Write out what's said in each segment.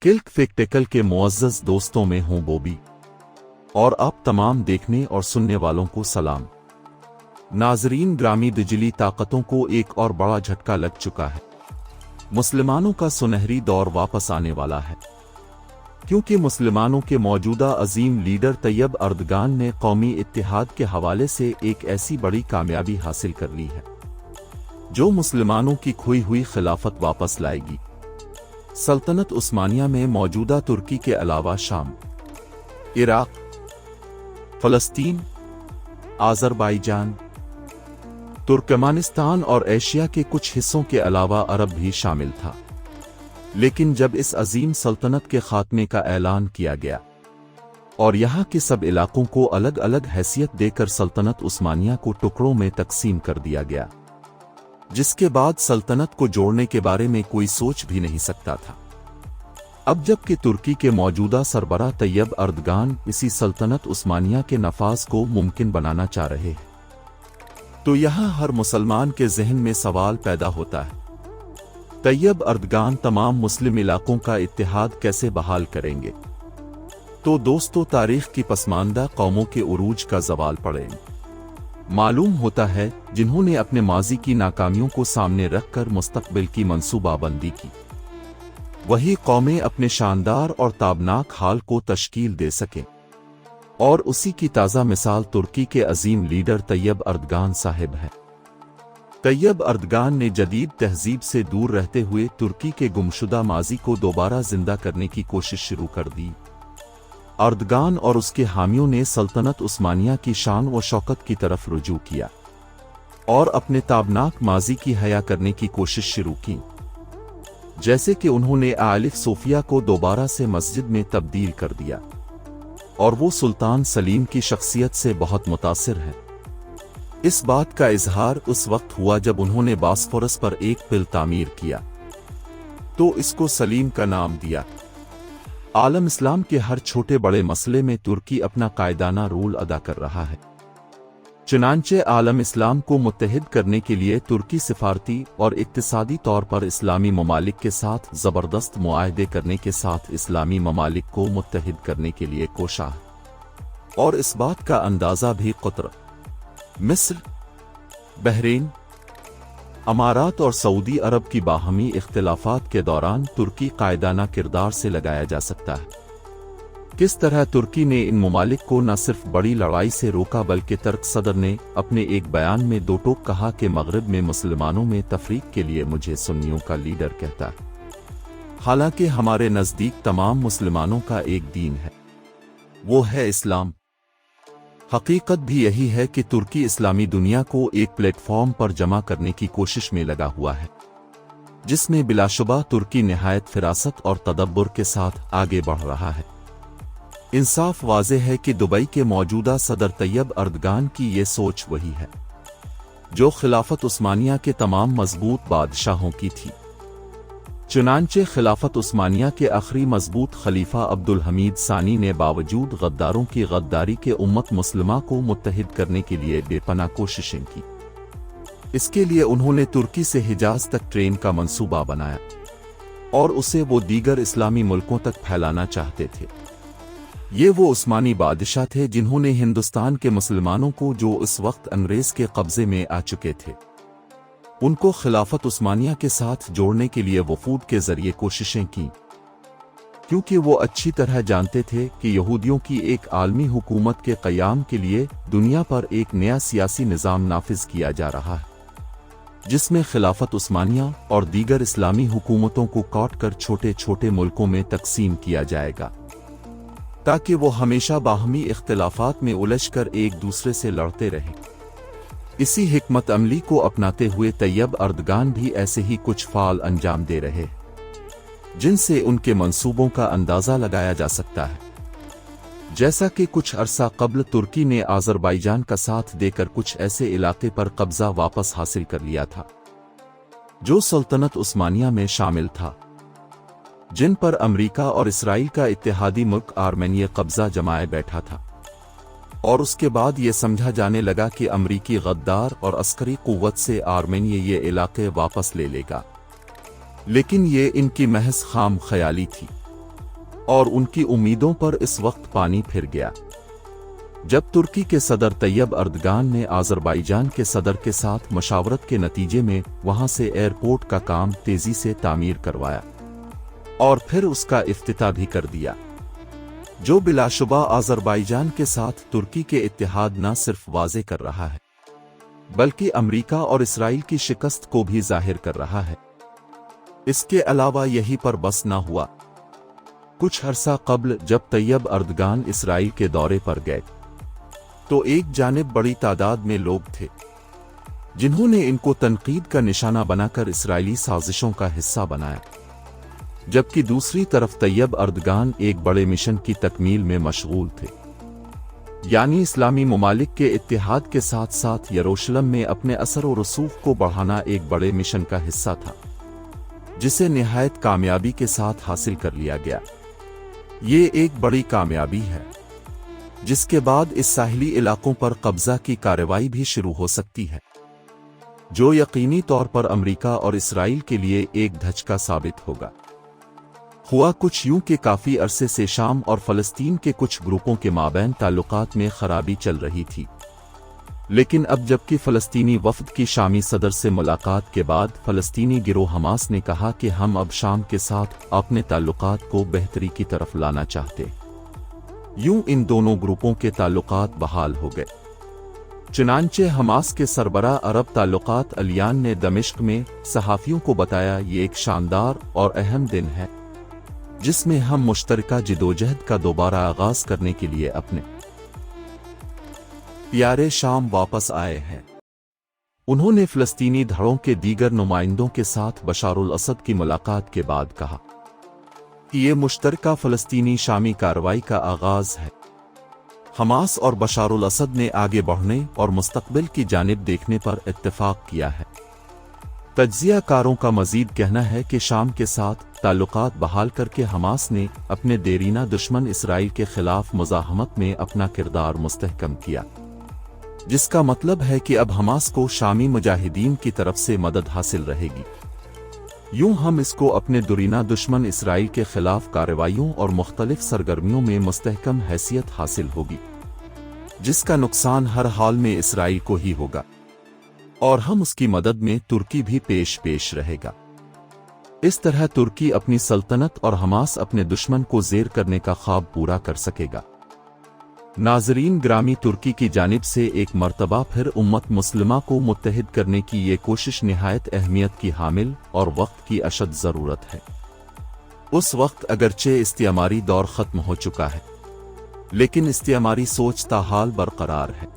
किल्क spectacle के मुअज़्ज़ज़ दोस्तों में हूं बॉबी, और आप तमाम देखने और सुनने वालों को सलाम। नाज़रीन, ग्रामी बिजली ताकतों को एक और बड़ा झटका लग चुका है। मुसलमानों का सुनहरी दौर वापस आने वाला है, क्योंकि मुसलमानों के मौजूदा अजीम लीडर तैयब अर्दगान ने कौमी इत्तेहाद के हवाले से एक ऐसी बड़ी कामयाबी हासिल कर ली है जो मुसलमानों की खोई हुई खिलाफत वापस लाएगी। सल्तनत उस्मानिया में मौजूदा तुर्की के अलावा शाम, इराक, फलस्तीन, आज़रबाईजान, तुर्कमानिस्तान और एशिया के कुछ हिस्सों के अलावा अरब भी शामिल था। लेकिन जब इस अजीम सल्तनत के खात्मे का ऐलान किया गया और यहाँ के सब इलाकों को अलग अलग हैसियत देकर सल्तनत उस्मानिया को टुकड़ों में तकसीम कर दिया गया, जिसके बाद सल्तनत को जोड़ने के बारे में कोई सोच भी नहीं सकता था। अब जबकि तुर्की के मौजूदा सरबराह तैयब अर्दगान इसी सल्तनत उस्मानिया के नफाज को मुमकिन बनाना चाह रहे हैं, तो यहाँ हर मुसलमान के जहन में सवाल पैदा होता है, तैयब अर्दगान तमाम मुस्लिम इलाकों का इत्तेहाद कैसे बहाल करेंगे? तो दोस्तों, तारीख की पसमानदा कौमों के उरूज का ज़वाल पड़ेगा। मालूम होता है जिन्होंने अपने माजी की नाकामियों को सामने रखकर मुस्तकबिल की मंसूबाबंदी की, वही कौमें अपने शानदार और ताबनाक हाल को तश्कील दे सकें। और उसी की ताज़ा मिसाल तुर्की के अजीम लीडर तैयब अर्दगान साहिब है। तैयब अर्दगान ने जदीद तहजीब से दूर रहते हुए तुर्की के गुमशुदा माजी को दोबारा जिंदा करने की कोशिश शुरू कर दी। अर्दगान और उसके हामियों ने सल्तनत उस्मानिया की शान व शौकत की तरफ रुजू किया और अपने ताबनाक माजी की हया करने की कोशिश शुरू की, जैसे कि उन्होंने आलिफ सोफिया को दोबारा से मस्जिद में तब्दील कर दिया, और वो सुल्तान सलीम की शख्सियत से बहुत मुतासिर है। इस बात का इजहार उस वक्त हुआ जब उन्होंने बास्फोरस पर एक पुल तामीर किया, तो इसको सलीम का नाम दिया। आलम इस्लाम के हर छोटे बड़े मसले में तुर्की अपना कायदाना रोल अदा कर रहा है। चुनांचे आलम इस्लाम को मुत्तहिद करने के लिए तुर्की सिफारती और इक्तिसादी तौर पर इस्लामी ममालिक के साथ ज़बरदस्त मुआहदे करने के साथ इस्लामी ममालिक को मुत्तहिद करने के लिए कोशा है। और इस बात का अंदाज़ा भी कतर, मिस्र, बहरीन, अमारात और सऊदी अरब की बाहमी इख्तिलाफात के दौरान तुर्की कायदाना किरदार से लगाया जा सकता है। किस तरह तुर्की ने इन ममालिक को न सिर्फ बड़ी लड़ाई से रोका, बल्कि तुर्क सदर ने अपने एक बयान में दो टोक कहा कि मगरिब में मुसलमानों में तफरीक के लिए मुझे सुन्नियों का लीडर कहता है, हालांकि हमारे नज़दीक तमाम मुसलमानों का एक दीन है, वो है इस्लाम। हकीकत भी यही है कि तुर्की इस्लामी दुनिया को एक प्लेटफॉर्म पर जमा करने की कोशिश में लगा हुआ है, जिसमें बिलाशुबा तुर्की निहायत फिरासत और तदब्बुर के साथ आगे बढ़ रहा है। इंसाफ वाज़ेह है कि दुबई के मौजूदा सदर तैयब अर्दगान की ये सोच वही है जो खिलाफत उस्मानिया के तमाम मजबूत बादशाहों की थी। चुनांचे खिलाफत उस्मानिया के आखिरी मजबूत खलीफा अब्दुल हमीद सानी ने बावजूद गद्दारों की गद्दारी के उम्मत मुस्लिमा को मुत्तहिद करने के लिए बेपनाह कोशिशें की। इसके लिए उन्होंने तुर्की से हिजाज तक ट्रेन का मंसूबा बनाया और उसे वो दीगर इस्लामी मुल्कों तक फैलाना चाहते थे। ये वो उस्मानी बादशाह थे जिन्होंने हिंदुस्तान के मुसलमानों को, जो उस वक्त अंग्रेज के कब्जे में आ चुके थे, उनको खिलाफत उस्मानिया के साथ जोड़ने के लिए वफूद के जरिए कोशिशें की, क्योंकि वो अच्छी तरह जानते थे कि यहूदियों की एक आलमी हुकूमत के क़याम के लिए दुनिया पर एक नया सियासी निज़ाम नाफिज किया जा रहा है, जिसमें खिलाफत उस्मानिया और दीगर इस्लामी हुकूमतों को काट कर छोटे छोटे मुल्कों में तकसीम किया जाएगा, ताकि वो हमेशा बाहमी इख्तिलाफात में उलझकर एक दूसरे से लड़ते रहें। इसी हिकमत अमली को अपनाते हुए तैयब अर्दगान भी ऐसे ही कुछ फाल अंजाम दे रहे, जिनसे उनके मंसूबों का अंदाज़ा लगाया जा सकता है। जैसा कि कुछ अरसा कबल तुर्की ने आज़रबाईजान का साथ देकर कुछ ऐसे इलाके पर कब्जा वापस हासिल कर लिया था जो सल्तनत उस्मानिया में शामिल था, जिन पर अमेरिका और इसराइल का इत्तेहादी मुल्क आर्मेनिया कब्जा जमाए बैठा था, और उसके बाद ये समझा जाने लगा कि अमरीकी गद्दार और अस्करी कुव्वत से आर्मेनिया ये इलाके वापस ले लेगा। लेकिन ये इनकी महज खाम ख्याली थी। और उनकी उम्मीदों पर इस वक्त पानी फिर गया जब तुर्की के सदर तैयब अर्दगान ने आज़रबाईजान के सदर के साथ मशावरत के नतीजे में वहां से एयरपोर्ट का काम तेजी से तामीर करवाया और फिर उसका इफ्तिताह भी कर दिया, जो बिलाशुबा आज़रबाईजान के साथ तुर्की के इत्तेहाद न सिर्फ वाज़े कर रहा है बल्कि अमेरिका और इसराइल की शिकस्त को भी जाहिर कर रहा है। इसके अलावा यही पर बस न हुआ। कुछ अरसा कब्ल जब तैयब अर्दगान इसराइल के दौरे पर गए तो एक जानिब बड़ी तादाद में लोग थे जिन्होंने इनको तनकीद का निशाना बनाकर इसराइली साजिशों का हिस्सा बनाया, जबकि दूसरी तरफ तैयब अर्दगान एक बड़े मिशन की तकमील में मशगूल थे, यानी इस्लामी ममालिक के इत्तेहाद के साथ साथ यरूशलेम में अपने असर और रसूख को बढ़ाना एक बड़े मिशन का हिस्सा था जिसे निहायत कामयाबी के साथ हासिल कर लिया गया। ये एक बड़ी कामयाबी है जिसके बाद इस साहिली इलाकों पर कब्जा की कार्रवाई भी शुरू हो सकती है, जो यकीनी तौर पर अमेरिका और इसराइल के लिए एक धचका साबित होगा। हुआ कुछ यूं कि काफी अरसे से शाम और फलस्तीन के कुछ ग्रुपों के माबैन ताल्लुकात में खराबी चल रही थी, लेकिन अब जबकि फलस्तीनी वफद की शामी सदर से मुलाकात के बाद फलस्तीनी गिरोह हमास ने कहा कि हम अब शाम के साथ अपने ताल्लुकात को बेहतरी की तरफ लाना चाहते, यूं इन दोनों ग्रुपों के ताल्लुकात बहाल हो गए। चुनांचे हमास के सरबराह अरब ताल्लुकात अलियान ने दमिश्क में सहाफियों को बताया, ये एक शानदार और अहम दिन है जिसमें हम मुश्तरका जिदोजहद का दोबारा आगाज करने के लिए अपने प्यारे शाम वापस आए हैं। उन्होंने फ़लस्तीनी धड़ों के दीगर नुमाइंदों के साथ बशारुल असद की मुलाकात के बाद कहा कि ये मुश्तरका फ़लस्तीनी शामी कार्रवाई का आगाज है। हमास और बशारुल असद ने आगे बढ़ने और मुस्तकबिल की जानिब देखने पर इत्तेफाक किया है। तज्जिया कारों का मजीद कहना है कि शाम के साथ ताल्लुकात बहाल करके हमास ने अपने देरीना दुश्मन इसराइल के खिलाफ मुज़ाहमत में अपना किरदार मुस्तहकम किया, जिसका मतलब है कि अब हमास को शामी मुजाहिदीन की तरफ से मदद हासिल रहेगी। यूं हम इसको अपने दुरीना दुश्मन इसराइल के खिलाफ कार्रवाइयों और मुख्तलिफ सरगर्मियों में मुस्तहकम हैसियत हासिल होगी, जिसका नुकसान हर हाल में इसराइल को ही होगा और हम उसकी मदद में तुर्की भी पेश रहेगा। इस तरह तुर्की अपनी सल्तनत और हमास अपने दुश्मन को ज़ेर करने का ख्वाब पूरा कर सकेगा। नाज़रीन ग्रामी, तुर्की की जानिब से एक मर्तबा फिर उम्मत मुस्लिमा को मुत्तहिद करने की ये कोशिश निहायत अहमियत की हामिल और वक्त की अशद ज़रूरत है। उस वक्त अगरचे इस्तियामारी दौर ख़त्म हो चुका है, लेकिन इस्तियामारी सोच ताहाल बरकरार है,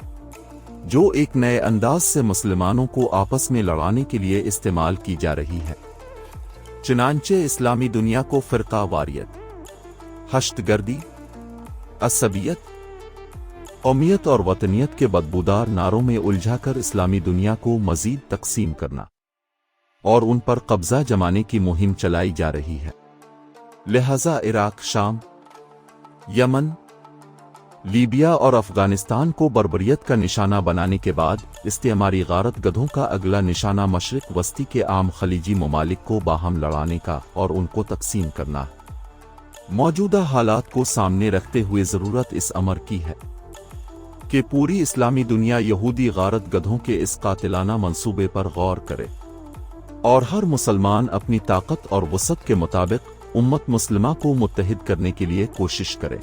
जो एक नए अंदाज से मुसलमानों को आपस में लड़ाने के लिए इस्तेमाल की जा रही है। चुनांचे इस्लामी दुनिया को फ़िरका वारियत, हश्तगर्दी, असबियत, कौमियत और वतनियत के बदबूदार नारों में उलझाकर इस्लामी दुनिया को मजीद तकसीम करना और उन पर कब्जा जमाने की मुहिम चलाई जा रही है। लिहाजा इराक, शाम, यमन, लीबिया और अफगानिस्तान को बर्बरियत का निशाना बनाने के बाद इस्तेमारी गारत गधों का अगला निशाना मशरिक वस्ती के आम खलीजी ममालिक को बाहम लड़ाने का और उनको तकसीम करना है। मौजूदा हालात को सामने रखते हुए ज़रूरत इस अमर की है कि पूरी इस्लामी दुनिया यहूदी गारत गधों के इस कातिलाना मंसूबे पर गौर करे और हर मुसलमान अपनी ताकत और वसत के मुताबिक उम्मत मुस्लिमा को मुत्तहिद करने के लिए कोशिश करे।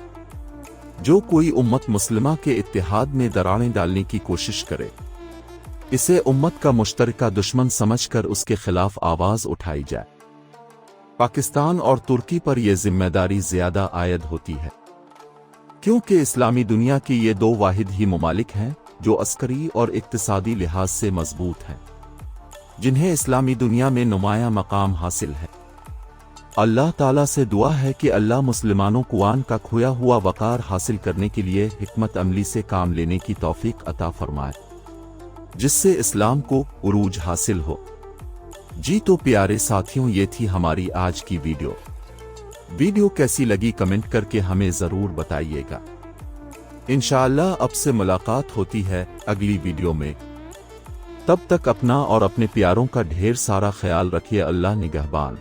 जो कोई उम्मत मुस्लिमा के इत्तेहाद में दरारें डालने की कोशिश करे, इसे उम्मत का मुश्तरका दुश्मन समझकर उसके खिलाफ आवाज उठाई जाए। पाकिस्तान और तुर्की पर यह जिम्मेदारी ज्यादा आयद होती है, क्योंकि इस्लामी दुनिया की ये दो वाहिद ही ममालिक हैं जो अस्करी और इक्तिसादी लिहाज से मजबूत हैं, जिन्हें इस्लामी दुनिया में नुमाया मकाम हासिल है। अल्लाह ताला से दुआ है कि अल्लाह मुसलमानों को आन का खोया हुआ वकार हासिल करने के लिए हिकमत अमली से काम लेने की तौफीक अता फरमाए, जिससे इस्लाम को उरूज हासिल हो। जी तो प्यारे साथियों, ये थी हमारी आज की वीडियो कैसी लगी कमेंट करके हमें ज़रूर बताइएगा। इंशाअल्लाह अब से मुलाकात होती है अगली वीडियो में। तब तक अपना और अपने प्यारों का ढेर सारा ख्याल रखिए। अल्लाह निगहबान।